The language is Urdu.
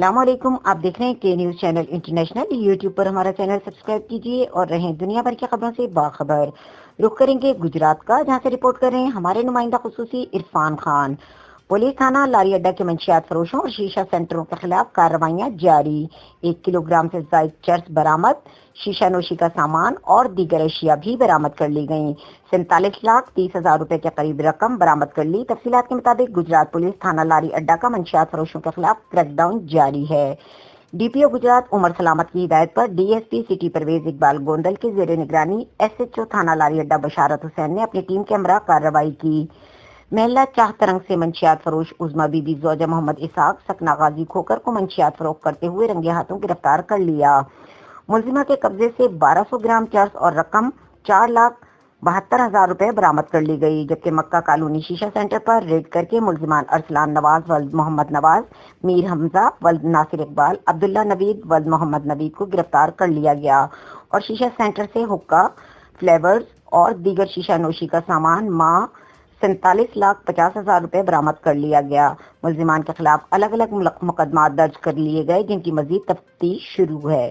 السلام علیکم، آپ دیکھ رہے ہیں کے نیوز چینل انٹرنیشنل۔ یوٹیوب پر ہمارا چینل سبسکرائب کیجیے اور رہیں دنیا بھر کی خبروں سے باخبر۔ رخ کریں گے گجرات کا، جہاں سے رپورٹ کر رہے ہیں ہمارے نمائندہ خصوصی عرفان خان۔ پولیس تھانہ لاری اڈا کے منشیات فروشوں اور شیشہ سینٹروں کے خلاف کارروائیاں جاری۔ 1 کلو گرام سے زائد چرس برآمد، شیشہ نوشی کا سامان اور دیگر اشیاء بھی برآمد کر لی گئیں۔ 47,30,000 روپے کے قریب رقم برآمد کر لی۔ تفصیلات کے مطابق گجرات پولیس تھانہ لاری اڈا کا منشیات فروشوں کے خلاف کریک ڈاؤن جاری ہے۔ ڈی پی او گجرات عمر سلامت کی ہدایت پر D S P city Parvez Iqbal Gondal کے زیر نگرانی ایس ایچ او تھانہ لاری اڈا بشارت حسین نے اپنی ٹیم کے ہمراہ کارروائی کی۔ محلہ چاہ ترنگ سے منشیات فروش عظمی بی بی زوجہ محمد اسحاق سکنا غازی کھوکر کو منشیات فروخت کرتے ہوئے رنگے ہاتھوں گرفتار کر لیا۔ ملزمہ کے قبضے سے 1200 گرام چرس اور رقم 4,72,000 روپے برآمد کر لی گئی، جبکہ مکہ کالونی شیشہ سینٹر پر ریڈ کر کے ملزمان ارسلان نواز ولد محمد نواز، میر حمزہ ولد ناصر اقبال، عبداللہ نوید ولد محمد نوید کو گرفتار کر لیا گیا اور شیشہ سینٹر سے حقہ، فلیورز اور دیگر شیشہ نوشی کا سامان 47,50,000 روپے برآمد کر لیا گیا۔ ملزمان کے خلاف الگ الگ مقدمات درج کر لیے گئے، جن کی مزید تفتیش شروع ہے۔